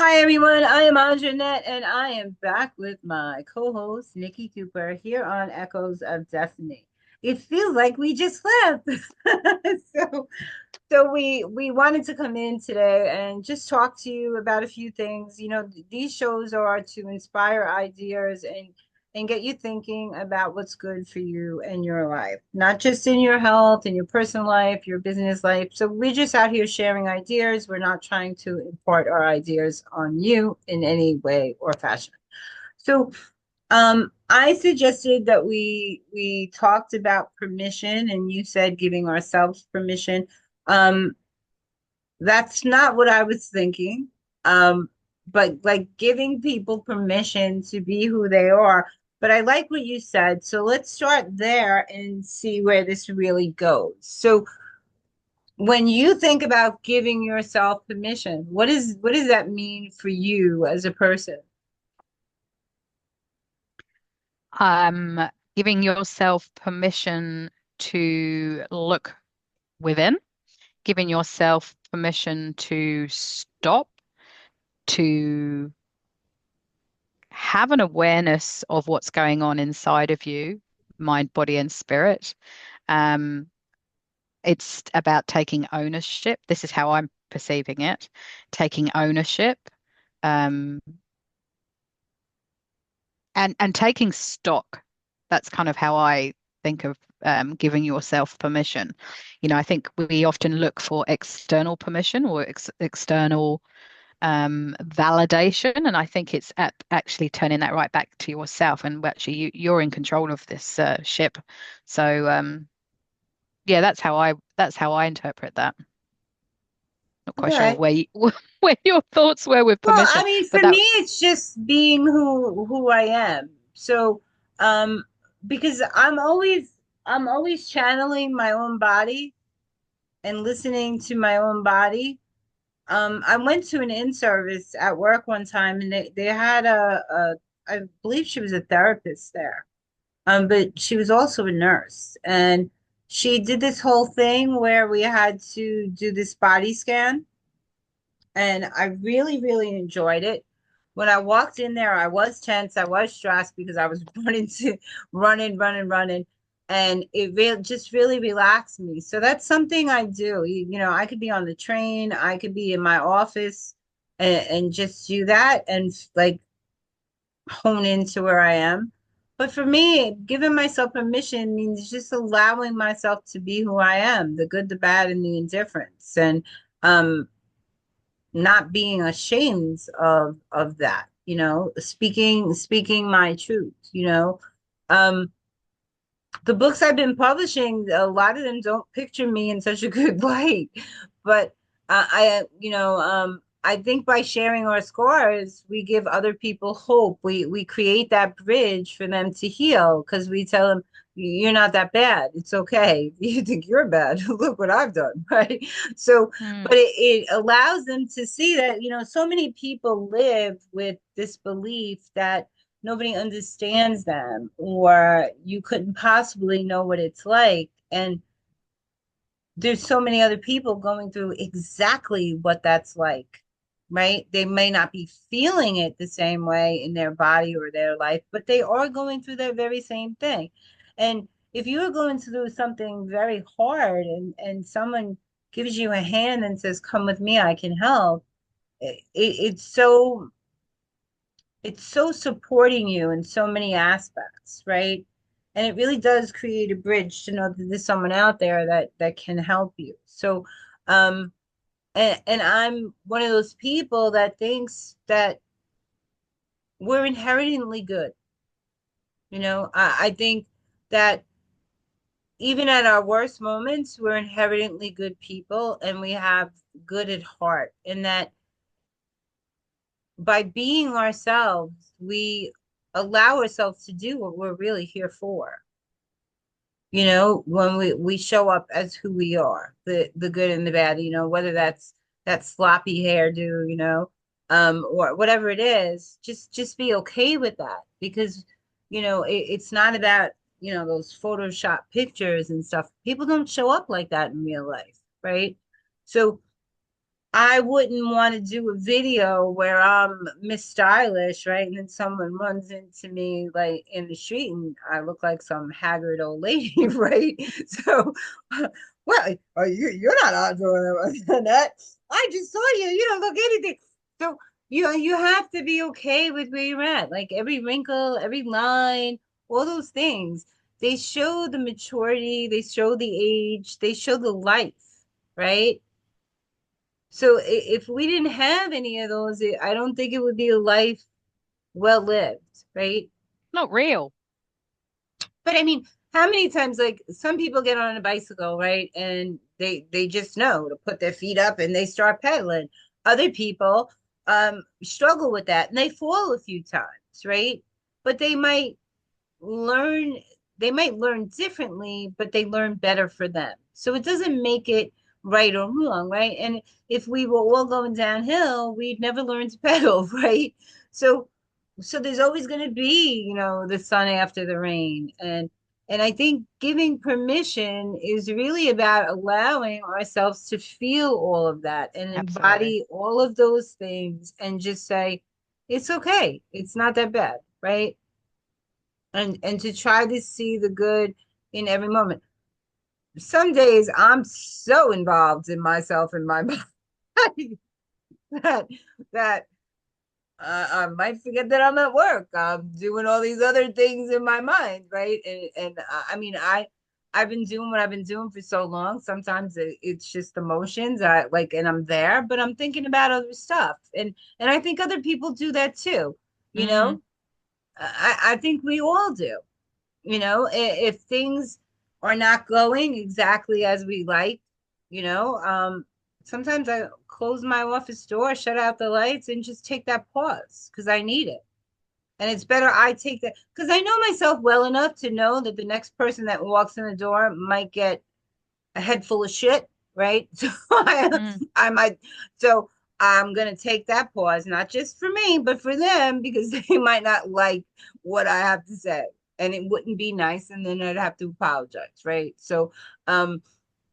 Hi everyone, I am Andra Annette, and I am back with my co-host Nicky Cooper here on Echoes of Destiny. It feels like we just left. so so we wanted to come in today and just talk to you about a few things. These shows are to inspire ideas and get you thinking about what's good for you and your life, not just in your health, in your personal life, your business life. So we're just out here sharing ideas. We're not trying to impart our ideas on you in any way or fashion. So I suggested that we talked about permission, and you said giving ourselves permission. Um, that's not what I was thinking. Um, but like giving people permission to be who they are. But I like what you said. So let's start there and see where this really goes. So when you think about giving yourself permission, what does that mean for you as a person? um, Giving yourself permission to look within, giving yourself permission to stop, to have an awareness of what's going on inside of you, mind, body, and spirit. Um, it's about taking ownership. This is how I'm perceiving it, taking ownership, um, and taking stock. That's kind of how I think of giving yourself permission. I think we often look for external permission or external validation, and I think it's actually turning that right back to yourself. And actually, you're in control of this ship. So yeah, that's how I interpret that. Not quite sure Okay. where where your thoughts were with Well, permission, I mean, for but me, that it's just being who I am. So, um, because I'm always channeling my own body and listening to my own body. I went to an in-service at work one time, and they had I believe she was a therapist there, but she was also a nurse, and she did this whole thing where we had to do this body scan, and I really, really enjoyed it. When I walked in there, I was tense, I was stressed because I was running, and it really just really relaxed me. So that's something I do. I could be on the train, I could be in my office, and just do that and like hone into where I am. But for me, giving myself permission means just allowing myself to be who I am, the good, the bad, and the indifference. And um not being ashamed of that, speaking my truth. um the books I've been publishing, a lot of them don't picture me in such a good light, but I think by sharing our scars, we give other people hope. We create that bridge for them to heal because we tell them, you're not that bad. It's okay. You think you're bad. Look what I've done, right? So, mm, but it allows them to see that, so many people live with this belief that nobody understands them or you couldn't possibly know what it's like. And there's so many other people going through exactly what that's like, right? They may not be feeling it the same way in their body or their life, but they are going through that very same thing. And if you're going through something very hard and someone gives you a hand and says, come with me, I can help, it's so supporting you in so many aspects, right? And it really does create a bridge to know that there's someone out there that can help you. So, and I'm one of those people that thinks that we're inherently good. I think that even at our worst moments, we're inherently good people and we have good at heart, and that by being ourselves, we allow ourselves to do what we're really here for. When we show up as who we are, the good and the bad, whether that's that sloppy hairdo, or whatever it is, just be okay with that because it's not about those Photoshop pictures and stuff. People don't show up like that in real life, right? So I wouldn't want to do a video where I'm Miss Stylish, right? And then someone runs into me like in the street and I look like some haggard old lady, right? So, well, you're not Andra Annette. I just saw you. You don't look anything. So you have to be okay with where you're at. Like every wrinkle, every line, all those things. They show the maturity, they show the age, they show the life, right? So if we didn't have any of those, I don't think it would be a life well lived, right? Not real. But I mean, how many times like some people get on a bicycle, right? And they just know to put their feet up and they start pedaling. Other people struggle with that and they fall a few times, right? But learn they might learn differently, but they learn better for them. So it doesn't make it right or wrong, right? And if we were all going downhill, we'd never learn to pedal, right? So so there's always going to be, the sun after the rain. And I think giving permission is really about allowing ourselves to feel all of that and Absolutely. embody all of those things and just say, it's okay. It's not that bad, right? And to try to see the good in every moment. Some days I'm so involved in myself and my body that that I might forget that I'm at work. I'm doing all these other things in my mind, right? And I mean, I've been doing what I've been doing for so long. Sometimes it's just emotions. I like, and I'm there, but I'm thinking about other stuff, and I think other people do that too. You Mm, know, I think we all do. If things are not going exactly as we like, sometimes I close my office door, shut out the lights, and just take that pause because I need it. And it's better I take that because I know myself well enough to know that the next person that walks in the door might get a head full of shit, right? So mm. I might, so I'm gonna take that pause, not just for me, but for them because they might not like what I have to say, and it wouldn't be nice, and then I'd have to apologize, right? Um,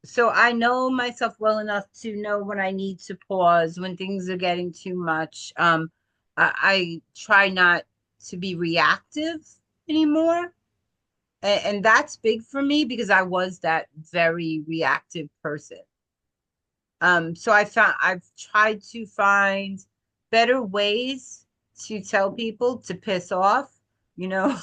so I know myself well enough to know when I need to pause when things are getting too much. I try not to be reactive anymore, and that's big for me because I was that very reactive person. So I've tried to find better ways to tell people to piss off, you know,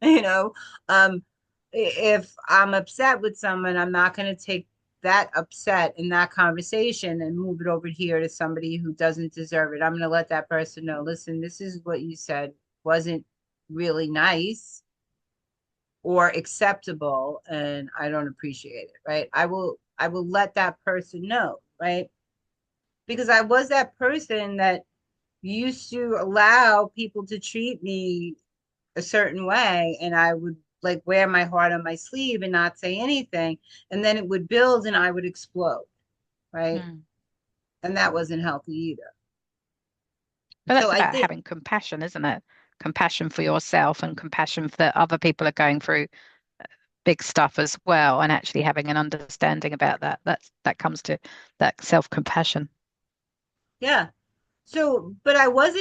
you know, um, if I'm upset with someone, I'm not going to take that upset in that conversation and move it over here to somebody who doesn't deserve it. I'm going to let that person know, listen, this is what you said wasn't really nice or acceptable and I don't appreciate it, right? I will let that person know, right? Because I was that person that used to allow people to treat me a certain way and I would like wear my heart on my sleeve and not say anything and then it would build and I would explode, right? Mm. And that wasn't healthy either. But So that's I about think having compassion, isn't it? Compassion for yourself and compassion for that other people are going through big stuff as well, and actually having an understanding about that. That comes to that self-compassion. yeah. So, but I was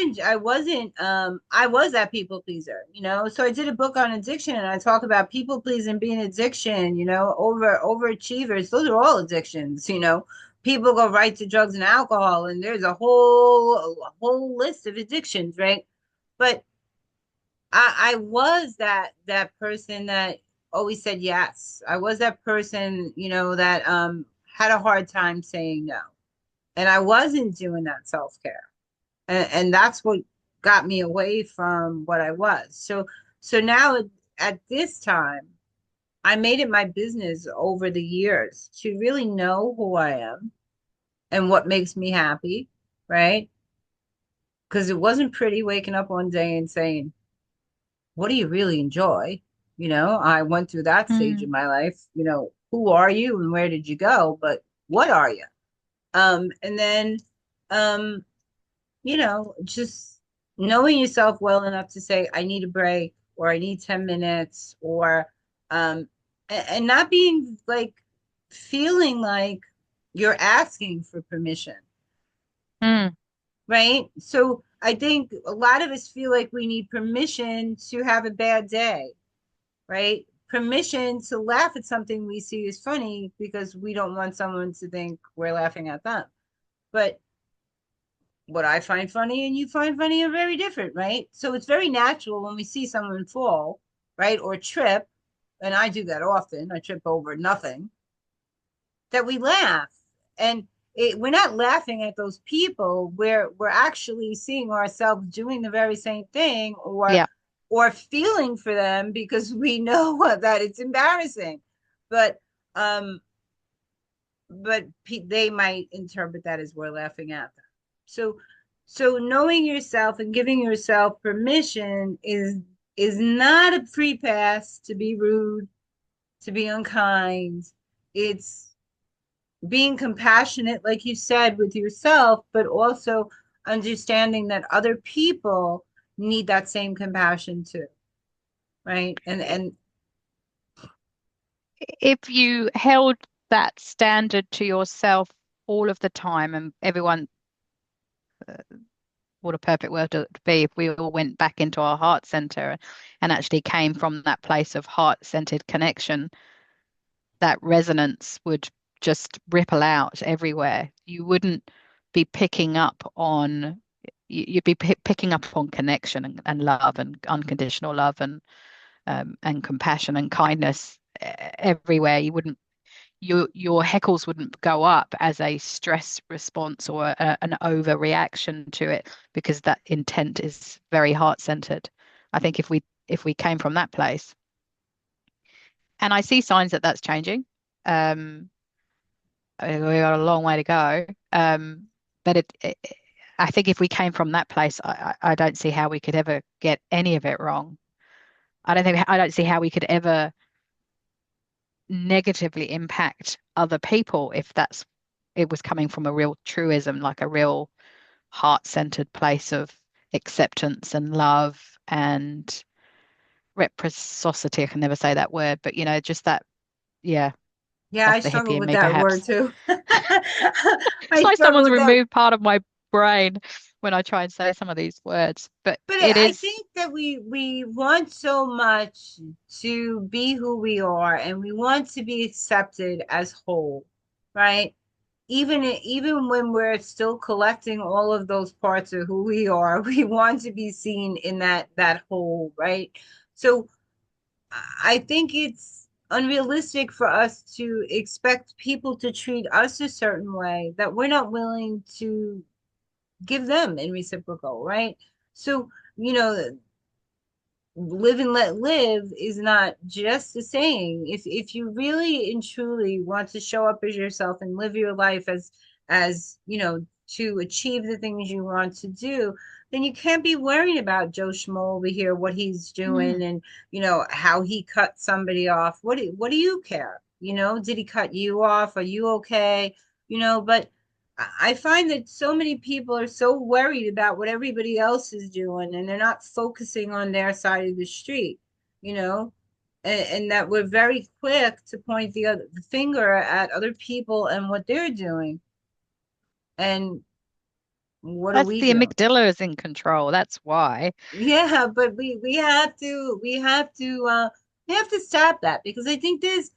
that people pleaser, So I did a book on addiction and I talk about people pleasing being addiction, overachievers. Those are all addictions, People go right to drugs and alcohol and there's a whole list of addictions, right? But I was that person that always said yes. I was that person, that had a hard time saying no. And I wasn't doing that self-care and that's what got me away from what I was. So now at this time, I made it my business over the years to really know who I am and what makes me happy, right? Because it wasn't pretty waking up one day and saying, "What do you really enjoy?" I went through that stage Mm. of my life. Who are you and where did you go? But what are you? And then um just knowing yourself well enough to say, I need a break or I need 10 minutes or and not being like feeling like you're asking for permission. Mm. right? So I think a lot of us feel like we need permission to have a bad day, right? Permission to laugh at something we see as funny because we don't want someone to think we're laughing at them. But what I find funny and you find funny are very different, right? So it's very natural when we see someone fall, right, or trip, and I do that often. I trip over nothing, that we laugh. And we're not laughing at those people. We're actually seeing ourselves doing the very same thing, Yeah. or feeling for them because we know that it's embarrassing. But um, they might interpret that as we're laughing at them. So, so knowing yourself and giving yourself permission is not a free pass to be rude, to be unkind. It's being compassionate, like you said, with yourself, but also understanding that other people need that same compassion too, right? And If you held that standard to yourself all of the time, and everyone, what a perfect word to be, if we all went back into our heart center and actually came from that place of heart-centered connection, that resonance would just ripple out everywhere. You wouldn't be picking up on, you'd be picking up on connection and love and unconditional love and compassion and kindness everywhere. You wouldn't, your heckles wouldn't go up as a stress response or an overreaction to it, because that intent is very heart centered. I think if we came from that place, and I see signs that that's changing. Um, we got a long way to go. But I think if we came from that place, I don't see how we could ever get any of it wrong. I don't see how we could ever negatively impact other people if it was coming from a real truism, like a real heart-centered place of acceptance and love and reciprocity. I can never say that word, but just that, yeah, yeah, I that's the hippie struggle in with me, that word perhaps. too. It's I like struggle someone's with that. removed part of my brain when I try and say some of these words, but But it I is. think that we want so much to be who we are, and we want to be accepted as whole, right? Even when we're still collecting all of those parts of who we are, we want to be seen in that whole, right? So I think it's unrealistic for us to expect people to treat us a certain way that we're not willing to give them in reciprocal, right? So, you know, live and let live is not just a saying. If you really and truly want to show up as yourself and live your life as to achieve the things you want to do, then you can't be worrying about Joe Schmo over here, what he's doing, Mm, and how he cut somebody off. What do you care? Did he cut you off? Are you okay? But I find that so many people are so worried about what everybody else is doing, and they're not focusing on their side of the street, you know, and that we're very quick to point the finger at other people and what they're doing. And what do that's we the do? amygdala is in control. That's why. Yeah, but we have to stop that because I think there's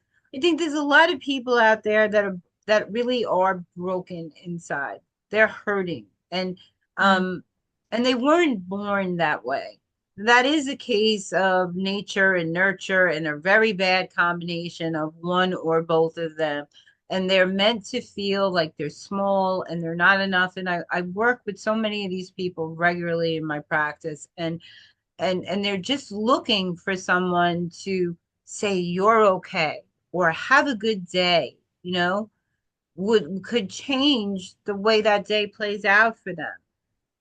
a lot of people out there that really are broken inside. They're hurting Mm. um and they weren't born that way. That is a case of nature and nurture and a very bad combination of one or both of them. And they're meant to feel like they're small and they're not enough. And I work with so many of these people regularly in my practice, and they're just looking for someone to say you're okay or have a good day, would could change the way that day plays out for them.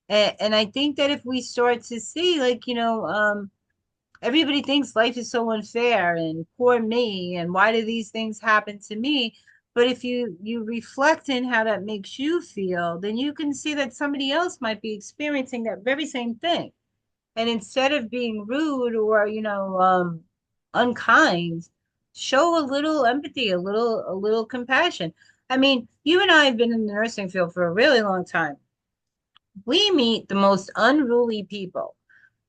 And I think that if we start to see, like, everybody thinks life is so unfair and poor me and why do these things happen to me, but if you reflect in how that makes you feel, then you can see that somebody else might be experiencing that very same thing. And instead of being rude or unkind, show a little empathy, a little compassion. I mean, you and I have been in the nursing field for a really long time. we meet the most unruly people.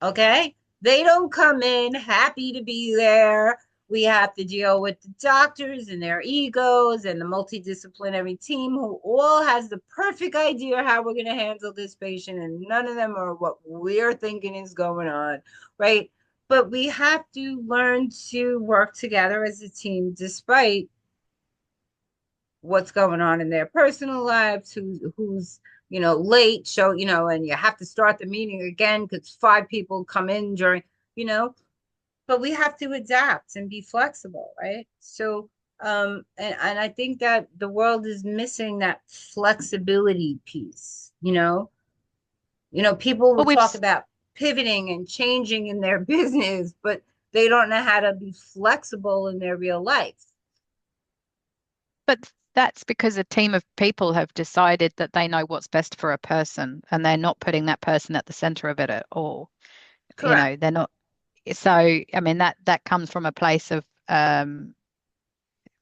Okay. They don't come in happy to be there. We have to deal with the doctors and their egos and the multidisciplinary team who all has the perfect idea how we're going to handle this patient, and none of them are what we're thinking is going on, right? But we have to learn to work together as a team despite what's going on in their personal lives, who's late, so and you have to start the meeting again because five people come in during, you know, but we have to adapt and be flexible, right? So and I think that the world is missing that flexibility piece, people will Well, we've talk about pivoting and changing in their business, but they don't know how to be flexible in their real life. But that's because a team of people have decided that they know what's best for a person and they're not putting that person at the center of it at all. Correct. They're not. So, I mean, that comes from a place of,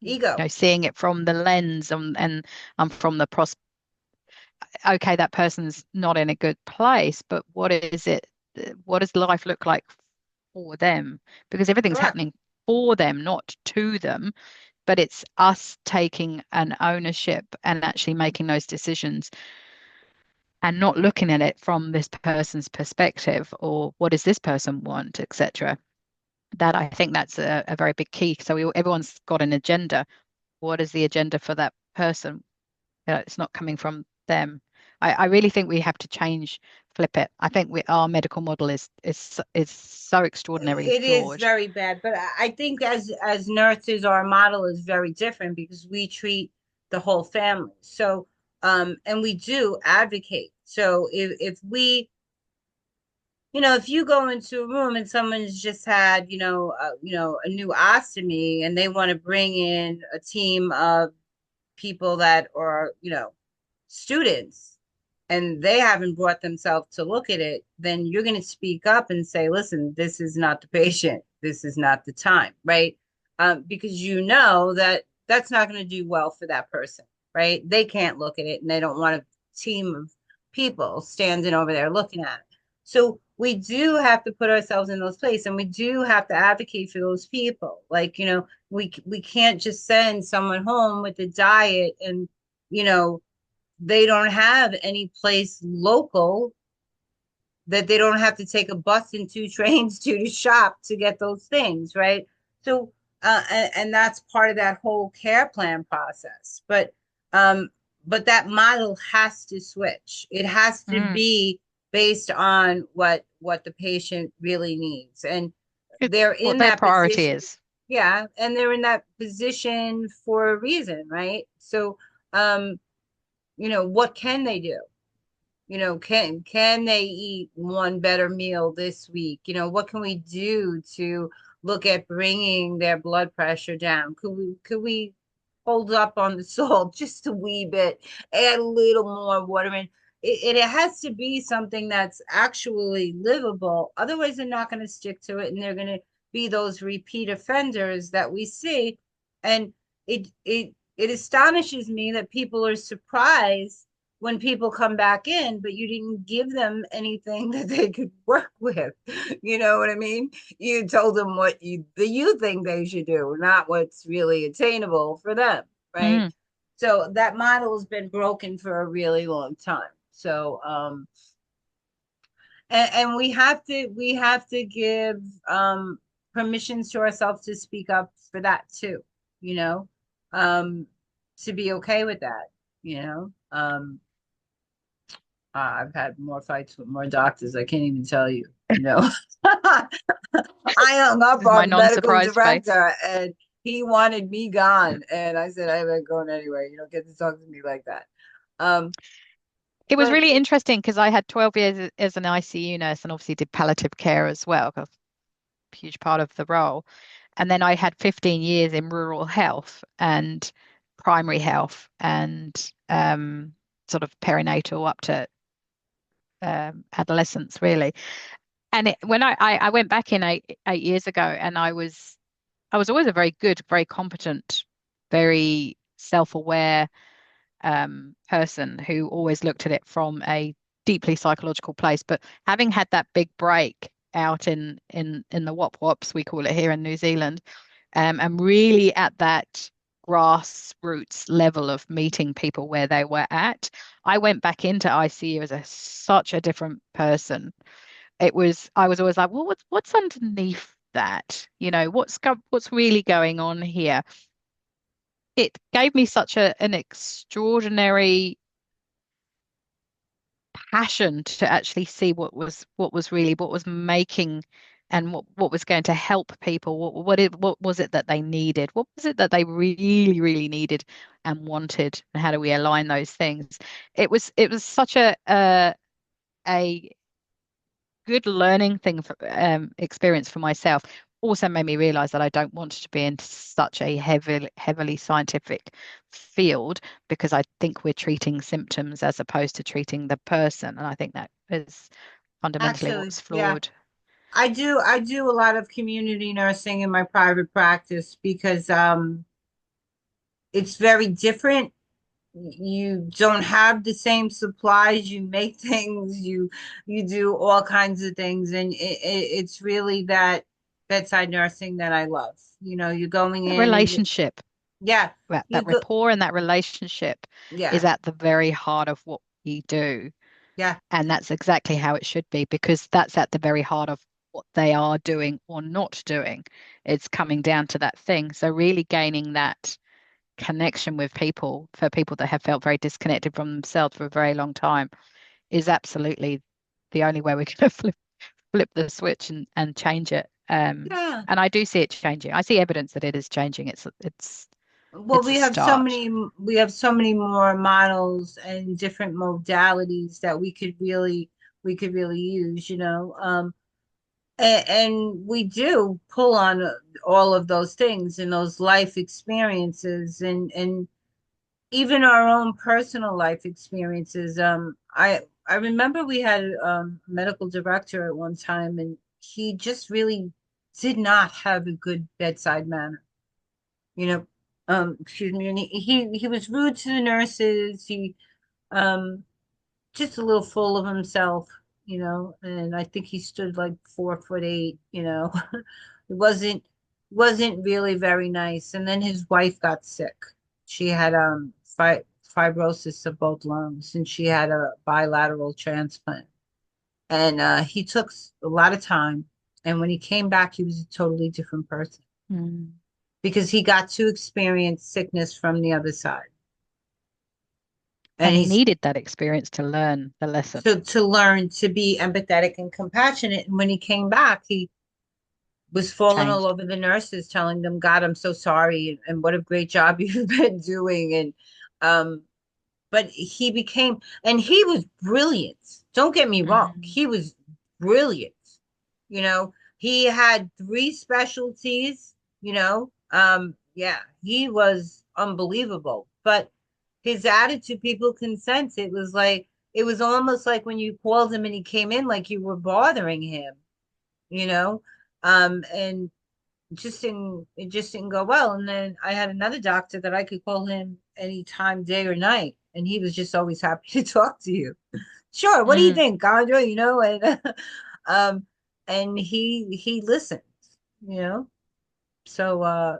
Ego. seeing it from the lens and from the okay, that person's not in a good place, but what is it? What does life look like for them? Because everything's Correct. happening for them, not to them, but it's us taking an ownership and actually making those decisions and not looking at it from this person's perspective or what does this person want, etc. That I think that's a very big key. So everyone's got an agenda. What is the agenda for that person? It's not coming from them. I really think we have to flip it. I think our medical model is so extraordinarily It is flawed. very bad, but I think as nurses, our model is very different because we treat the whole family. So, and we do advocate. So if you go into a room and someone's just had, a new ostomy, and they want to bring in a team of people that are, students, and they haven't brought themselves to look at it, then you're going to speak up and say, listen, this is not the patient. This is not the time, right? Because you know that that's not going to do well for that person, right? They can't look at it and they don't want a team of people standing over there looking at it. So we do have to put ourselves in those places, and we do have to advocate for those people. Like, we can't just send someone home with a diet and, you know, they don't have any place local that they don't have to take a bus and two trains to shop to get those things, right? So, and that's part of that whole care plan process. Um, but that model has to switch. It has to Mm. be based on what the patient really needs, and they're What in their that priority position. is. Yeah, and they're in that position for a reason, right? So, what can they do? Can they eat one better meal this week? What can we do to look at bringing their blood pressure down? Could we hold up on the salt just a wee bit, add a little more water in? It has to be something that's actually livable. Otherwise, they're not going to stick to it, and they're going to be those repeat offenders that we see. And it astonishes me that people are surprised when people come back in, but you didn't give them anything that they could work with. You know what I mean? You told them what you think they should do, not what's really attainable for them, right? Mm. So that model has been broken for a really long time. So and we have to give permissions to ourselves to speak up for that too, you know, um, to be okay with that, you know. I've had more fights with more doctors. I can't even tell you. I hung up This is my on the medical non-surprise face. director, and he wanted me gone. And I said, I ain't going anywhere. You don't get to talk to me like that. Um, It was but really interesting because I had 12 years as an ICU nurse and obviously did palliative care as well, 'cause a huge part of the role. And then I had 15 years in rural health and primary health and sort of perinatal up to adolescence, really. And when I went back in eight years ago, and I was always a very good, very competent, very self-aware person who always looked at it from a deeply psychological place. But having had that big break out in the wop wops, we call it here in New Zealand, and really at that grassroots level of meeting people where they were at, I went back into ICU as such a different person. I was always like, well, what's underneath that? What's really going on here? It gave me such an extraordinary passion to actually see what was making and what was going to help people. What was it that they needed? What was it that they really, really needed and wanted? And how do we align those things? It was such a good learning thing for experience for myself. Also made me realize that I don't want to be in such a heavily scientific field, because I think we're treating symptoms as opposed to treating the person. And I think that is fundamentally Actually, what's yeah. flawed. I do a lot of community nursing in my private practice because it's very different. You don't have the same supplies. You make things, you do all kinds of things, and it's really that bedside nursing that I love. You're going That in and relationship, yeah, you that go, rapport and that relationship is yeah, at the very heart of what we do. yeah, And that's exactly how it should be, because that's at the very heart of what they are doing or not doing. It's coming down to that thing. So really gaining that connection with people, for people that have felt very disconnected from themselves for a very long time, is absolutely the only way we're going to flip the switch and change it. yeah. And I do see it changing. I see evidence that it is changing. Well, It's a we have so start. many we have so many more models and different modalities that we could really use, and we do pull on all of those things and those life experiences and even our own personal life experiences. I remember we had a medical director at one time, and he just really did not have a good bedside manner. You know, excuse me, and he was rude to the nurses. He um just a little full of himself, and I think he stood like 4'8", It wasn't really very nice. And then his wife got sick. She had fibrosis of both lungs, and she had a bilateral transplant. And he took a lot of time. And when he came back, he was a totally different person Mm. because he got to experience sickness from the other side. And And he he's needed that experience to learn the lesson. to learn to be empathetic and compassionate. And when he came back, he was falling all Changed. over the nurses, telling them, "God, I'm so sorry, and what a great job you've been doing." And um, but he became, and he was brilliant. Don't get me wrong, Mm. he was brilliant. He had three specialties. Yeah, he was unbelievable. But his attitude, people can sense it was like it was almost like when you called him and he came in, like you were bothering him. You know, and it just didn't go well. And then I had another doctor that I could call him anytime, day or night, and he was just always happy to talk to you. Sure, what do you Mm. think, Andra? And um, and he listens, you know. So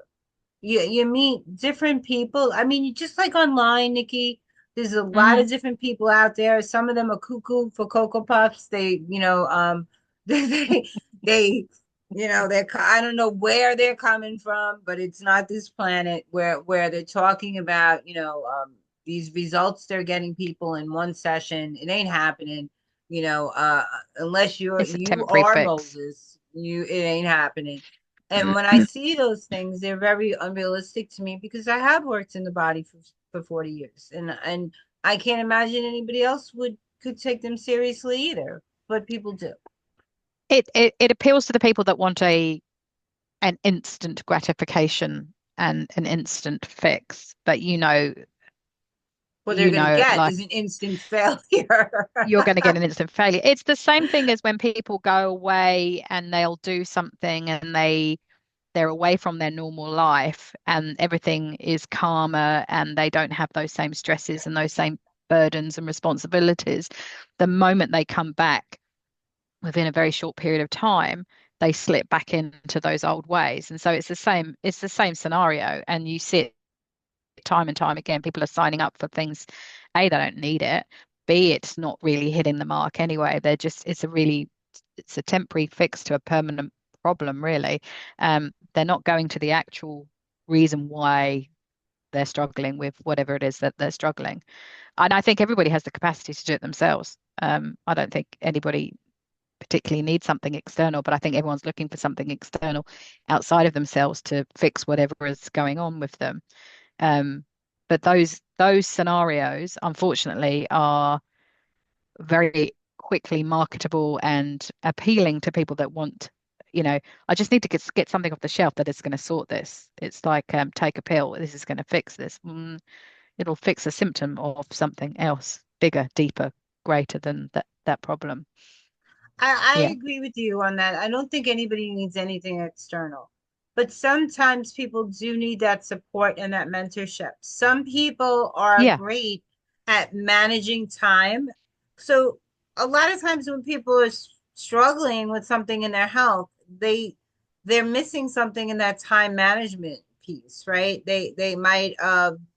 you meet different people. I mean, you just like online, Nikki. There's a lot Mm. of different people out there. Some of them are cuckoo for Cocoa Puffs. They, they, I don't know where they're coming from, but it's not this planet where they're talking about, these results they're getting people in one session. It ain't happening, unless It's a you temporary are fix. Moses, it ain't happening. And when I see those things, they're very unrealistic to me because I have worked in the body for 40 years, and I can't imagine anybody else could take them seriously either, but people do. It appeals to the people that want an instant gratification and an instant fix. But What they're going to get like is an instant failure. you're going to get an instant failure. It's the same thing as when people go away and they'll do something and they're away from their normal life and everything is calmer and they don't have those same stresses and those same burdens and responsibilities, the moment they come back within a very short period of time, they slip back into those old ways. And so it's the same scenario. And you see it time and time again. People are signing up for things, A, they don't need it. B, it's not really hitting the mark anyway. It's a temporary fix to a permanent problem, really. They're not going to the actual reason why they're struggling with whatever it is that they're struggling. And I think everybody has the capacity to do it themselves. I don't think anybody particularly needs something external, but I think everyone's looking for something external outside of themselves to fix whatever is going on with them. Um, but those scenarios, unfortunately, are very quickly marketable and appealing to people that want, I just need to get something off the shelf that is going to sort this. It's like take a pill. This is going to fix this. It'll fix a symptom of something else, bigger, deeper, greater than that problem. I Yeah. agree with you on that. I don't think anybody needs anything external, but sometimes people do need that support and that mentorship. Some people are Yeah. great at managing time. So a lot of times when people are struggling with something in their health, they're missing something in that time management piece, right? They might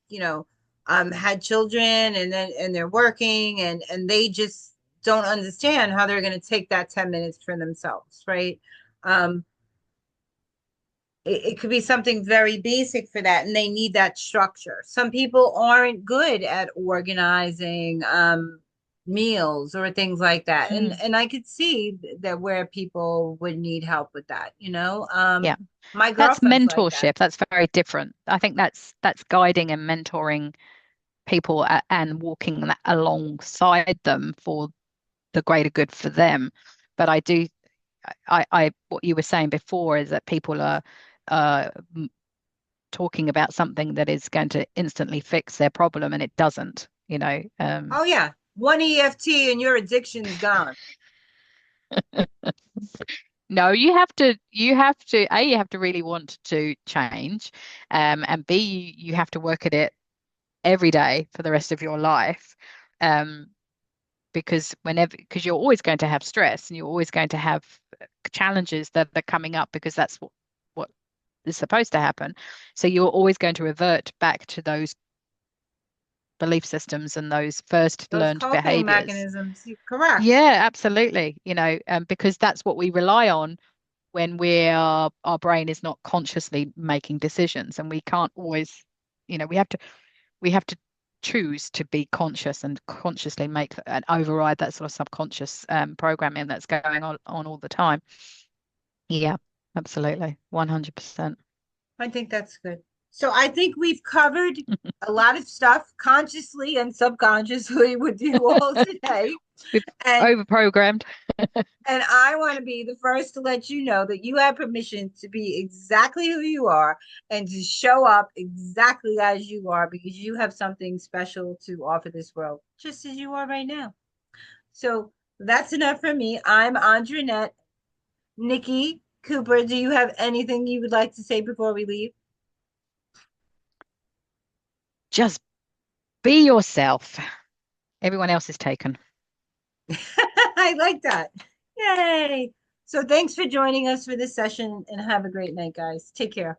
you know, had children and they're working and they just don't understand how they're going to take that 10 minutes for themselves, right? Um, it could be something very basic for that, and they need that structure. Some people aren't good at organizing meals or things like that. Mm. And I could see that where people would need help with that, you know. Yeah. My That's girlfriend's like that. mentorship. That's very different. I think that's guiding and mentoring people and walking alongside them for the greater good for them. But what you were saying before is that people are uh, talking about something that is going to instantly fix their problem, and it doesn't. Oh yeah, one EFT and your addiction's gone. No, you have to really want to change, and B, you have to work at it every day for the rest of your life. Um, because you're always going to have stress and you're always going to have challenges that are coming up because that's what is supposed to happen. So you're always going to revert back to those belief systems and those first Those learned coping behaviors. mechanisms, correct. Yeah, absolutely. Because that's what we rely on when our brain is not consciously making decisions, and we can't always, we have to choose to be conscious and consciously make and override that sort of subconscious programming that's going on all the time. Yeah, absolutely. 100%. I think that's good. So I think we've covered a lot of stuff consciously and subconsciously with you all today. We've And overprogrammed. and I want to be the first to let you know that you have permission to be exactly who you are and to show up exactly as you are because you have something special to offer this world, just as you are right now. So that's enough for me. I'm Andra Annette. Nicky Cooper, do you have anything you would like to say before we leave? Just be yourself. Everyone else is taken. I like that. Yay. So thanks for joining us for this session and have a great night, guys. Take care.